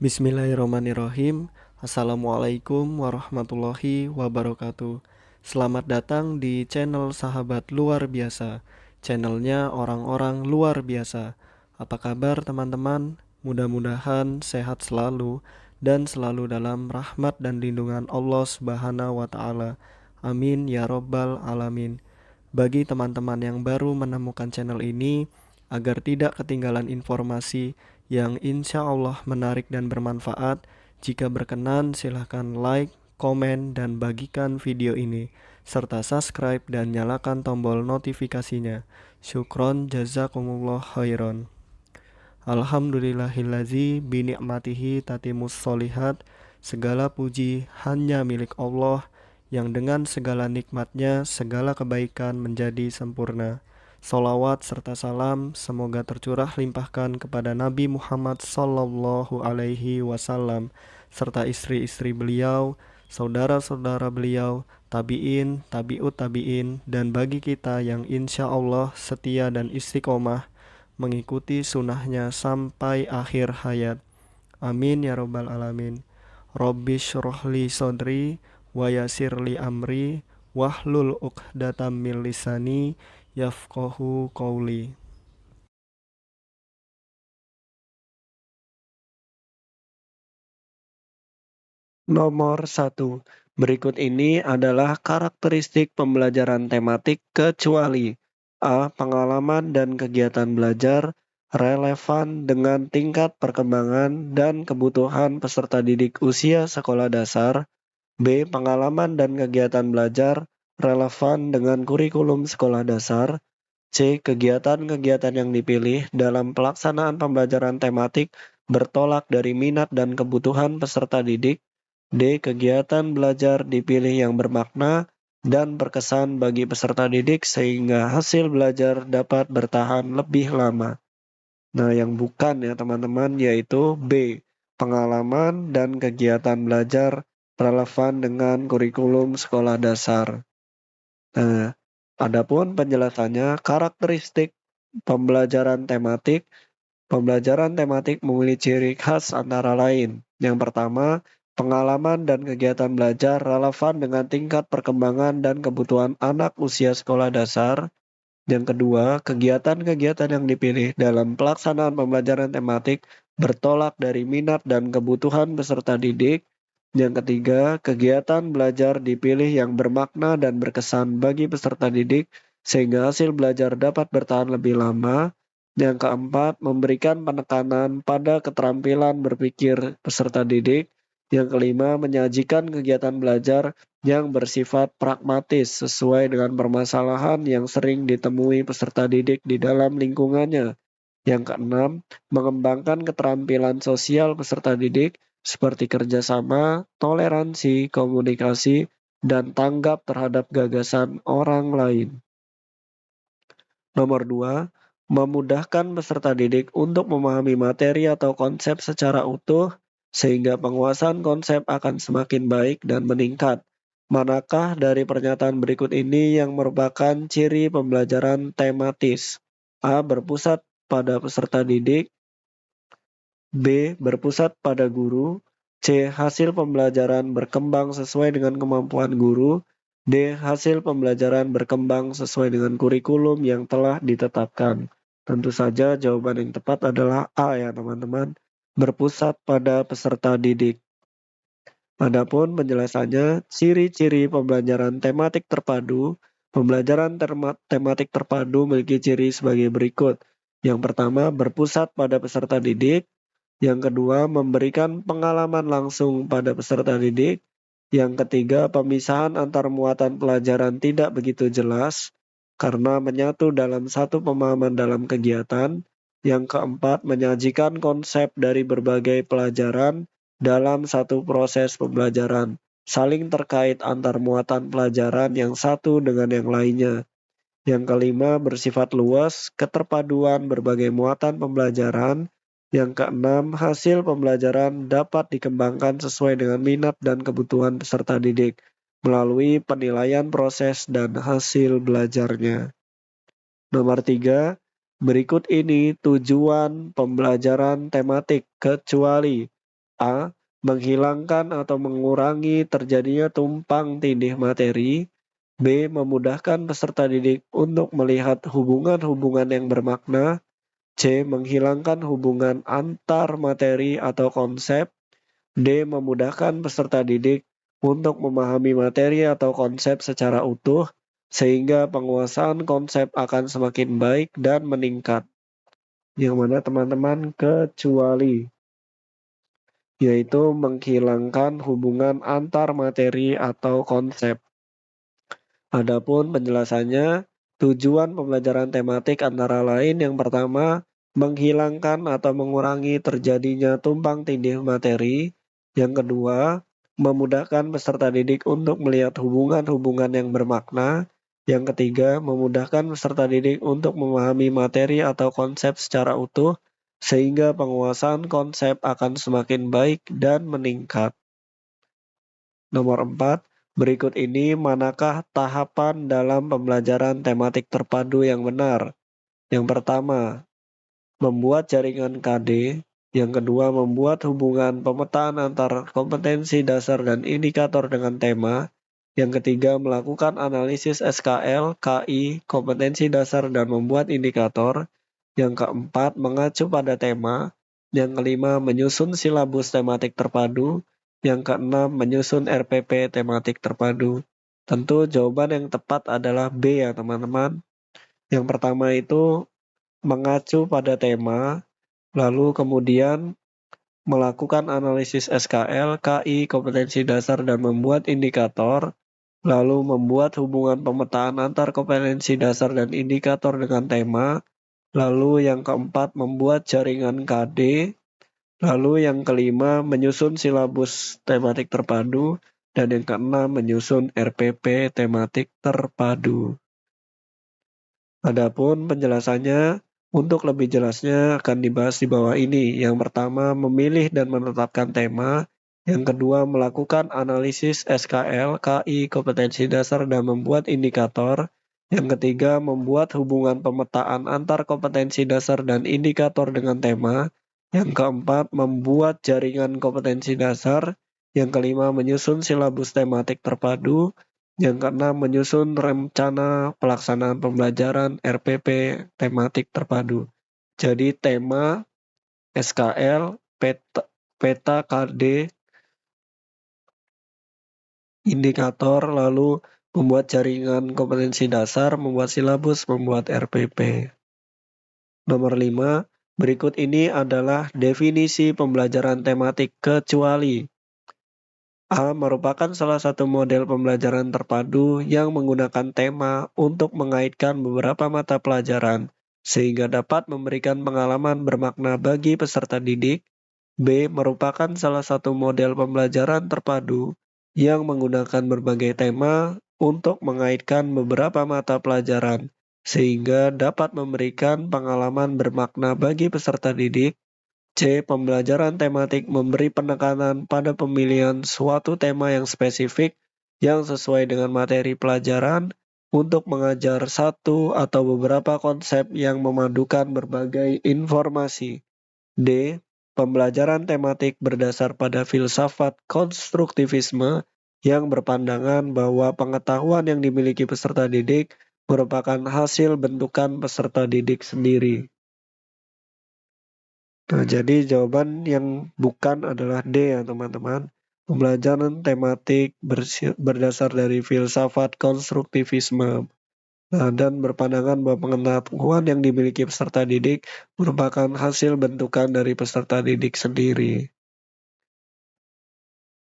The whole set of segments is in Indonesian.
Bismillahirrahmanirrahim. Assalamualaikum warahmatullahi wabarakatuh. Selamat datang di channel Sahabat Luar Biasa. Channelnya orang-orang luar biasa. Apa kabar teman-teman? Mudah-mudahan sehat selalu dan selalu dalam rahmat dan lindungan Allah Subhanahu wa taala. Amin ya robbal alamin. Bagi teman-teman yang baru menemukan channel ini, agar tidak ketinggalan informasi yang insya Allah menarik dan bermanfaat, jika berkenan silahkan like, komen, dan bagikan video ini, serta subscribe dan nyalakan tombol notifikasinya. Syukron jazakumullah khairan. Alhamdulillahillazi bini'matihi tatimus solihat. Segala puji hanya milik Allah yang dengan segala nikmatnya segala kebaikan menjadi sempurna. Salawat serta salam semoga tercurah limpahkan kepada Nabi Muhammad sallallahu alaihi wasallam serta istri-istri beliau, saudara-saudara beliau, tabi'in, tabi'ut tabi'in, dan bagi kita yang insya Allah setia dan istiqomah mengikuti sunnahnya sampai akhir hayat. Amin ya robbal alamin. Rabbi syrohli sodri wa yasirli amri wahlul uqdatam min lisani yafqahu qawli. Nomor 1. Berikut ini adalah karakteristik pembelajaran tematik kecuali A. Pengalaman dan kegiatan belajar relevan dengan tingkat perkembangan dan kebutuhan peserta didik usia sekolah dasar. B. Pengalaman dan kegiatan belajar relevan dengan kurikulum sekolah dasar. C. Kegiatan-kegiatan yang dipilih dalam pelaksanaan pembelajaran tematik bertolak dari minat dan kebutuhan peserta didik. D. Kegiatan belajar dipilih yang bermakna dan berkesan bagi peserta didik sehingga hasil belajar dapat bertahan lebih lama. Nah, yang bukan ya teman-teman yaitu B. Pengalaman dan kegiatan belajar relevan dengan kurikulum sekolah dasar. Nah, adapun penjelasannya, karakteristik pembelajaran tematik. Pembelajaran tematik memiliki ciri khas antara lain. Yang pertama, pengalaman dan kegiatan belajar relevan dengan tingkat perkembangan dan kebutuhan anak usia sekolah dasar. Yang kedua, kegiatan-kegiatan yang dipilih dalam pelaksanaan pembelajaran tematik bertolak dari minat dan kebutuhan peserta didik. Yang ketiga, kegiatan belajar dipilih yang bermakna dan berkesan bagi peserta didik sehingga hasil belajar dapat bertahan lebih lama. Yang keempat, memberikan penekanan pada keterampilan berpikir peserta didik. Yang kelima, menyajikan kegiatan belajar yang bersifat pragmatis sesuai dengan permasalahan yang sering ditemui peserta didik di dalam lingkungannya. Yang keenam, mengembangkan keterampilan sosial peserta didik seperti kerjasama, toleransi, komunikasi, dan tanggap terhadap gagasan orang lain. Nomor 2, memudahkan peserta didik untuk memahami materi atau konsep secara utuh sehingga penguasaan konsep akan semakin baik dan meningkat. Manakah dari pernyataan berikut ini yang merupakan ciri pembelajaran tematis? A. Berpusat pada peserta didik. B. Berpusat pada guru. C. Hasil pembelajaran berkembang sesuai dengan kemampuan guru. D. Hasil pembelajaran berkembang sesuai dengan kurikulum yang telah ditetapkan. Tentu saja jawaban yang tepat adalah A ya teman-teman. Berpusat pada peserta didik. Adapun penjelasannya, ciri-ciri pembelajaran tematik terpadu. Pembelajaran tematik terpadu memiliki ciri sebagai berikut. Yang pertama, berpusat pada peserta didik. Yang kedua, memberikan pengalaman langsung pada peserta didik. Yang ketiga, pemisahan antar muatan pelajaran tidak begitu jelas karena menyatu dalam satu pemahaman dalam kegiatan. Yang keempat, menyajikan konsep dari berbagai pelajaran dalam satu proses pembelajaran, saling terkait antar muatan pelajaran yang satu dengan yang lainnya. Yang kelima, bersifat luas, keterpaduan berbagai muatan pembelajaran. Yang keenam, hasil pembelajaran dapat dikembangkan sesuai dengan minat dan kebutuhan peserta didik melalui penilaian proses dan hasil belajarnya. Nomor 3, berikut ini tujuan pembelajaran tematik kecuali A. Menghilangkan atau mengurangi terjadinya tumpang tindih materi. B. Memudahkan peserta didik untuk melihat hubungan-hubungan yang bermakna. C. Menghilangkan hubungan antar materi atau konsep. D. Memudahkan peserta didik untuk memahami materi atau konsep secara utuh, sehingga penguasaan konsep akan semakin baik dan meningkat. Yang mana teman-teman kecuali, yaitu menghilangkan hubungan antar materi atau konsep. Adapun penjelasannya, tujuan pembelajaran tematik antara lain yang pertama, menghilangkan atau mengurangi terjadinya tumpang tindih materi. Yang kedua, memudahkan peserta didik untuk melihat hubungan-hubungan yang bermakna. Yang ketiga, memudahkan peserta didik untuk memahami materi atau konsep secara utuh, sehingga penguasaan konsep akan semakin baik dan meningkat. Nomor 4. Berikut ini manakah tahapan dalam pembelajaran tematik terpadu yang benar? Yang pertama, membuat jaringan KD. Yang kedua, membuat hubungan pemetaan antar kompetensi dasar dan indikator dengan tema. Yang ketiga, melakukan analisis SKL, KI, kompetensi dasar dan membuat indikator. Yang keempat, mengacu pada tema. Yang kelima, menyusun silabus tematik terpadu. Yang keenam, menyusun RPP tematik terpadu. Tentu jawaban yang tepat adalah B ya teman-teman. Yang pertama itu mengacu pada tema, lalu kemudian melakukan analisis SKL, KI, kompetensi dasar dan membuat indikator, lalu membuat hubungan pemetaan antar kompetensi dasar dan indikator dengan tema, lalu yang keempat membuat jaringan KD, lalu yang kelima menyusun silabus tematik terpadu, dan yang keenam menyusun RPP tematik terpadu. Adapun penjelasannya, untuk lebih jelasnya akan dibahas di bawah ini. Yang pertama, memilih dan menetapkan tema. Yang kedua, melakukan analisis SKL, KI, kompetensi dasar, dan membuat indikator. Yang ketiga, membuat hubungan pemetaan antar kompetensi dasar dan indikator dengan tema. Yang keempat, membuat jaringan kompetensi dasar. Yang kelima, menyusun silabus tematik terpadu. Yang keenam, menyusun rencana pelaksanaan pembelajaran RPP tematik terpadu. Jadi tema, SKL, peta KD, indikator, lalu membuat jaringan kompetensi dasar, membuat silabus, membuat RPP. Nomor 5, berikut ini adalah definisi pembelajaran tematik kecuali. A. Merupakan salah satu model pembelajaran terpadu yang menggunakan tema untuk mengaitkan beberapa mata pelajaran, sehingga dapat memberikan pengalaman bermakna bagi peserta didik. B. Merupakan salah satu model pembelajaran terpadu yang menggunakan berbagai tema untuk mengaitkan beberapa mata pelajaran, sehingga dapat memberikan pengalaman bermakna bagi peserta didik. C. Pembelajaran tematik memberi penekanan pada pemilihan suatu tema yang spesifik yang sesuai dengan materi pelajaran untuk mengajar satu atau beberapa konsep yang memadukan berbagai informasi. D. Pembelajaran tematik berdasar pada filsafat konstruktivisme yang berpandangan bahwa pengetahuan yang dimiliki peserta didik merupakan hasil bentukan peserta didik sendiri. Nah, jadi jawaban yang bukan adalah D ya teman-teman. Pembelajaran tematik berdasar dari filsafat konstruktivisme dan berpandangan bahwa pengetahuan yang dimiliki peserta didik merupakan hasil bentukan dari peserta didik sendiri.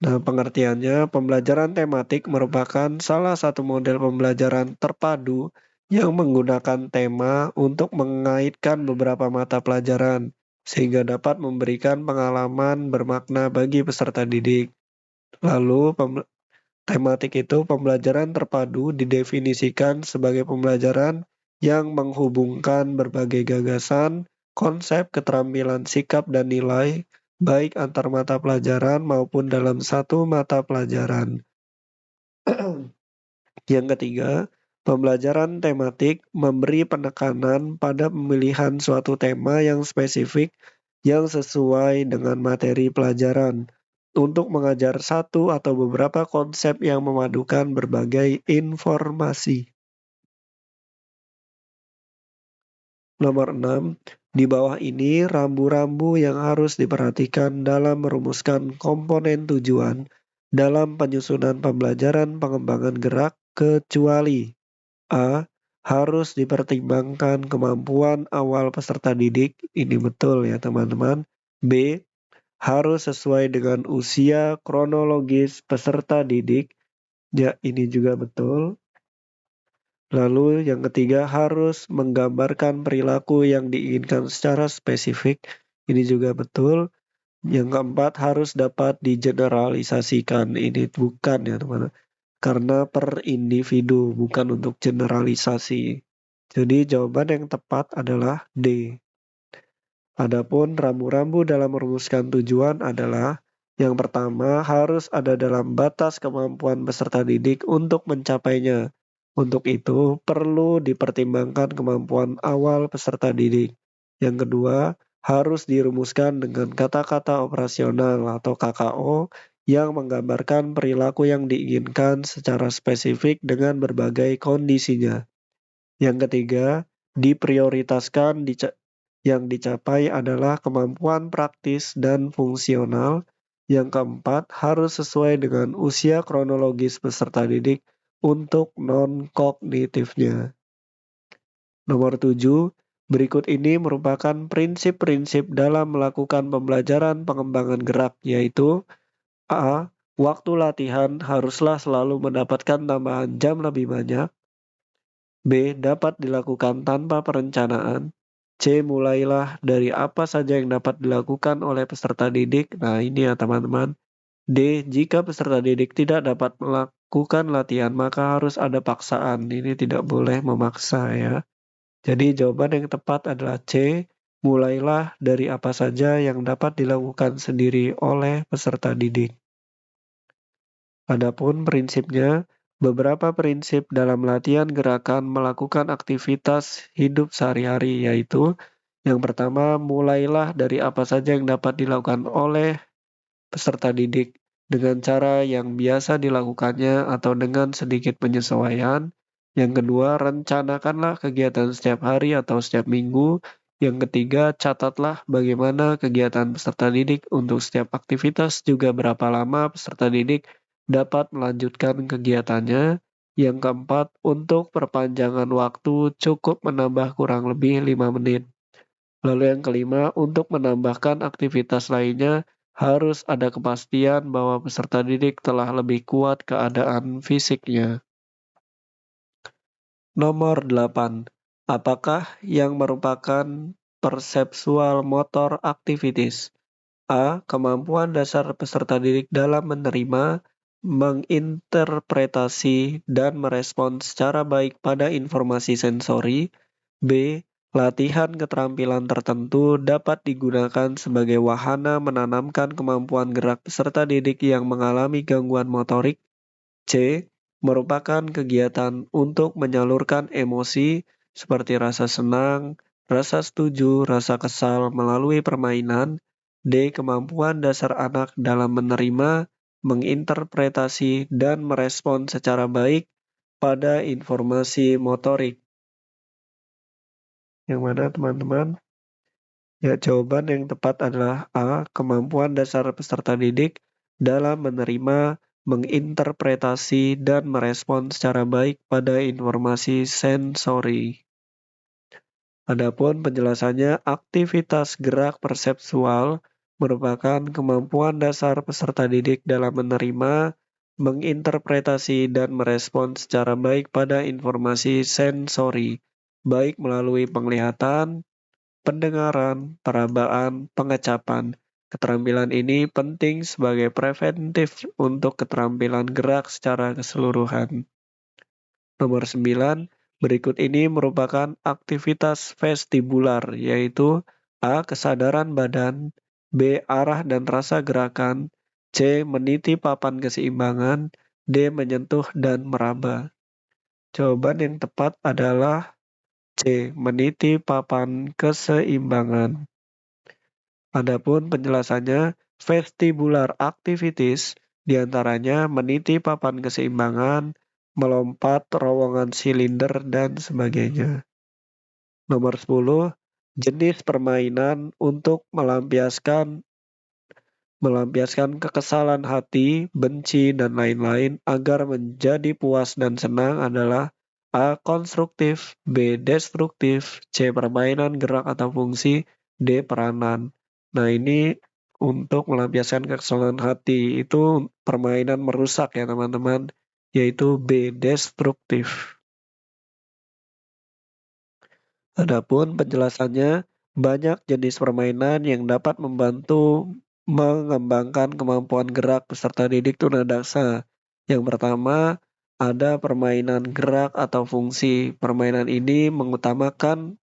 Nah, pengertiannya, pembelajaran tematik merupakan salah satu model pembelajaran terpadu yang menggunakan tema untuk mengaitkan beberapa mata pelajaran, sehingga dapat memberikan pengalaman bermakna bagi peserta didik. Lalu, tematik itu pembelajaran terpadu didefinisikan sebagai pembelajaran yang menghubungkan berbagai gagasan, konsep, keterampilan, sikap, dan nilai, baik antar mata pelajaran maupun dalam satu mata pelajaran. Yang ketiga, pembelajaran tematik memberi penekanan pada pemilihan suatu tema yang spesifik yang sesuai dengan materi pelajaran untuk mengajar satu atau beberapa konsep yang memadukan berbagai informasi. Nomor 6, di bawah ini rambu-rambu yang harus diperhatikan dalam merumuskan komponen tujuan dalam penyusunan pembelajaran pengembangan gerak kecuali A. Harus dipertimbangkan kemampuan awal peserta didik, ini betul ya teman-teman. B. Harus sesuai dengan usia kronologis peserta didik, ya ini juga betul. Lalu yang ketiga harus menggambarkan perilaku yang diinginkan secara spesifik. Ini juga betul. Yang keempat harus dapat digeneralisasikan. Ini bukan ya teman-teman. Karena per individu bukan untuk generalisasi. Jadi jawaban yang tepat adalah D. Adapun rambu-rambu dalam merumuskan tujuan adalah yang pertama harus ada dalam batas kemampuan peserta didik untuk mencapainya. Untuk itu perlu dipertimbangkan kemampuan awal peserta didik. Yang kedua harus dirumuskan dengan kata-kata operasional atau KKO yang menggambarkan perilaku yang diinginkan secara spesifik dengan berbagai kondisinya. Yang ketiga, diprioritaskan yang dicapai adalah kemampuan praktis dan fungsional. Yang keempat, harus sesuai dengan usia kronologis peserta didik untuk non-kognitifnya. Nomor 7, berikut ini merupakan prinsip-prinsip dalam melakukan pembelajaran pengembangan gerak, yaitu A. Waktu latihan haruslah selalu mendapatkan tambahan jam lebih banyak. B. Dapat dilakukan tanpa perencanaan. C. Mulailah dari apa saja yang dapat dilakukan oleh peserta didik. Nah ini ya teman-teman. D. Jika peserta didik tidak dapat melakukan latihan, maka harus ada paksaan. Ini tidak boleh memaksa ya. Jadi jawaban yang tepat adalah C. Mulailah dari apa saja yang dapat dilakukan sendiri oleh peserta didik. Adapun prinsipnya, beberapa prinsip dalam latihan gerakan melakukan aktivitas hidup sehari-hari, yaitu yang pertama, mulailah dari apa saja yang dapat dilakukan oleh peserta didik dengan cara yang biasa dilakukannya atau dengan sedikit penyesuaian. Yang kedua, rencanakanlah kegiatan setiap hari atau setiap minggu. Yang ketiga, catatlah bagaimana kegiatan peserta didik untuk setiap aktivitas, juga berapa lama peserta didik dapat melanjutkan kegiatannya. Yang keempat, untuk perpanjangan waktu cukup menambah kurang lebih 5 menit. Lalu yang kelima, untuk menambahkan aktivitas lainnya, harus ada kepastian bahwa peserta didik telah lebih kuat keadaan fisiknya. Nomor 8. Apakah yang merupakan perceptual motor activities? A. Kemampuan dasar peserta didik dalam menerima, menginterpretasi, dan merespons secara baik pada informasi sensori. B. Latihan keterampilan tertentu dapat digunakan sebagai wahana menanamkan kemampuan gerak peserta didik yang mengalami gangguan motorik. C. Merupakan kegiatan untuk menyalurkan emosi seperti rasa senang, rasa setuju, rasa kesal melalui permainan. D. Kemampuan dasar anak dalam menerima, menginterpretasi, dan merespon secara baik pada informasi motorik. Yang mana teman-teman? Ya, jawaban yang tepat adalah A. Kemampuan dasar peserta didik dalam menerima, menginterpretasi, dan merespon secara baik pada informasi sensori. Adapun penjelasannya, aktivitas gerak perseptual merupakan kemampuan dasar peserta didik dalam menerima, menginterpretasi, dan merespon secara baik pada informasi sensori, baik melalui penglihatan, pendengaran, perabaan, pengecapan. Keterampilan ini penting sebagai preventif untuk keterampilan gerak secara keseluruhan. Nomor 9, berikut ini merupakan aktivitas vestibular, yaitu A. Kesadaran badan, B. Arah dan rasa gerakan, C. Meniti papan keseimbangan, D. Menyentuh dan meraba. Jawaban yang tepat adalah C. Meniti papan keseimbangan. Adapun penjelasannya, vestibular activities diantaranya meniti papan keseimbangan, melompat terowongan silinder, dan sebagainya. Nomor 10, jenis permainan untuk melampiaskan kekesalan hati, benci, dan lain-lain agar menjadi puas dan senang adalah A. Konstruktif, B. Destruktif, C. Permainan gerak atau fungsi, D. Peranan. Nah, ini untuk melampiaskan kekesalan hati itu permainan merusak ya teman-teman, yaitu B. Destruktif. Adapun penjelasannya, banyak jenis permainan yang dapat membantu mengembangkan kemampuan gerak peserta didik tunadaksa. Yang pertama, ada permainan gerak atau fungsi. Permainan ini mengutamakan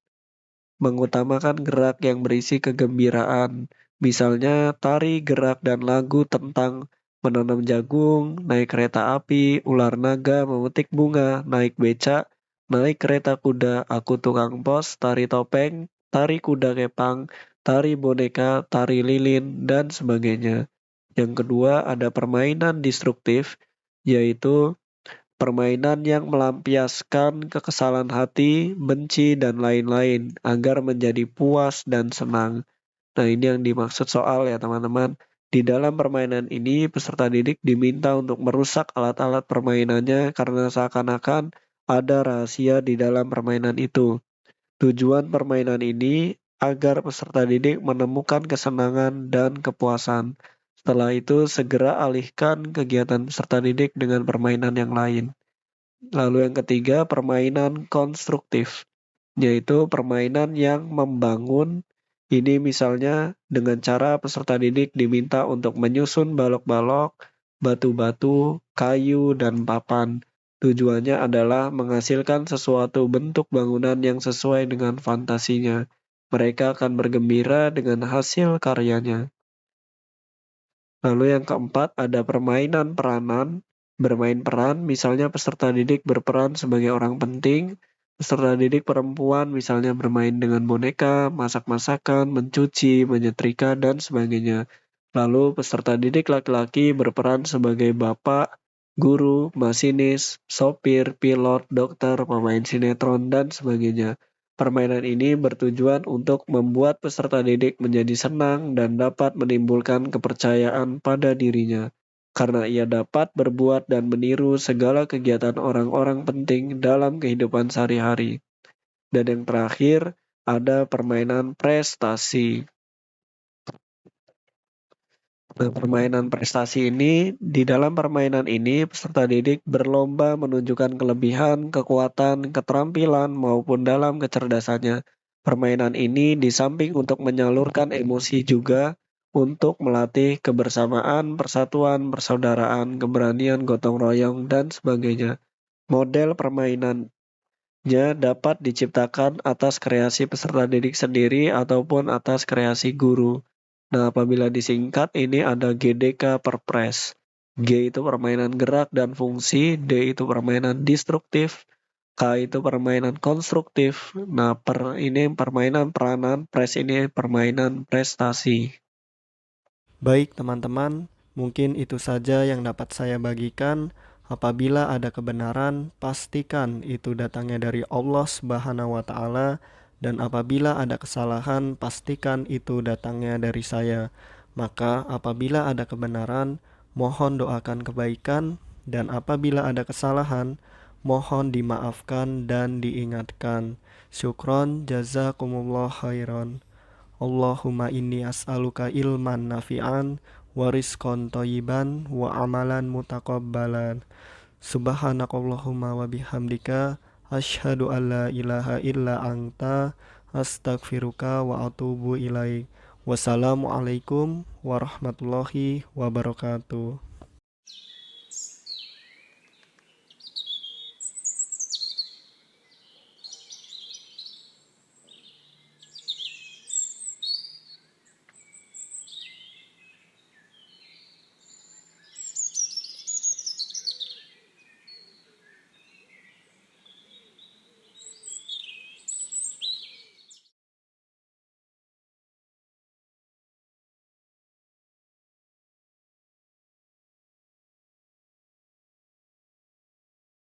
gerak yang berisi kegembiraan. Misalnya tari, gerak, dan lagu tentang menanam jagung, naik kereta api, ular naga, memetik bunga, naik becak, naik kereta kuda, aku tukang pos, tari topeng, tari kuda kepang, tari boneka, tari lilin, dan sebagainya. Yang kedua ada permainan destruktif, yaitu permainan yang melampiaskan kekesalan hati, benci, dan lain-lain agar menjadi puas dan senang. Nah, ini yang dimaksud soal ya teman-teman. Di dalam permainan ini, peserta didik diminta untuk merusak alat-alat permainannya karena seakan-akan ada rahasia di dalam permainan itu. Tujuan permainan ini agar peserta didik menemukan kesenangan dan kepuasan. Setelah itu, segera alihkan kegiatan peserta didik dengan permainan yang lain. Lalu yang ketiga, permainan konstruktif, yaitu permainan yang membangun. Ini misalnya dengan cara peserta didik diminta untuk menyusun balok-balok, batu-batu, kayu, dan papan. Tujuannya adalah menghasilkan sesuatu bentuk bangunan yang sesuai dengan fantasinya. Mereka akan bergembira dengan hasil karyanya. Lalu yang keempat ada permainan peranan. Bermain peran, misalnya peserta didik berperan sebagai orang penting. Peserta didik perempuan misalnya bermain dengan boneka, masak-masakan, mencuci, menyetrika, dan sebagainya. Lalu peserta didik laki-laki berperan sebagai bapak, guru, masinis, sopir, pilot, dokter, pemain sinetron, dan sebagainya. Permainan ini bertujuan untuk membuat peserta didik menjadi senang dan dapat menimbulkan kepercayaan pada dirinya, karena ia dapat berbuat dan meniru segala kegiatan orang-orang penting dalam kehidupan sehari-hari. Dan yang terakhir, ada permainan prestasi. Nah, permainan prestasi ini, di dalam permainan ini, peserta didik berlomba menunjukkan kelebihan, kekuatan, keterampilan, maupun dalam kecerdasannya. Permainan ini di samping untuk menyalurkan emosi juga untuk melatih kebersamaan, persatuan, persaudaraan, keberanian, gotong royong, dan sebagainya. Model permainannya dapat diciptakan atas kreasi peserta didik sendiri ataupun atas kreasi guru. Nah, apabila disingkat ini ada GDK Perpres. G itu permainan gerak dan fungsi, D itu permainan destruktif, K itu permainan konstruktif. Nah, ini permainan peranan, pres ini permainan prestasi. Baik teman-teman, mungkin itu saja yang dapat saya bagikan. Apabila ada kebenaran, pastikan itu datangnya dari Allah Subhanahu wa taala, dan apabila ada kesalahan, pastikan itu datangnya dari saya. Maka apabila ada kebenaran, mohon doakan kebaikan, dan apabila ada kesalahan, mohon dimaafkan dan diingatkan. Syukron jazakumullah khairan. Allahumma inni as'aluka ilman nafi'an wa rizqan thayyiban wa amalan mutaqabbalan. Subhanakallahumma wa bihamdika asyhadu an la ilaha illa anta astaghfiruka wa atubu ilaik. Wassalamualaikum warahmatullahi wabarakatuh.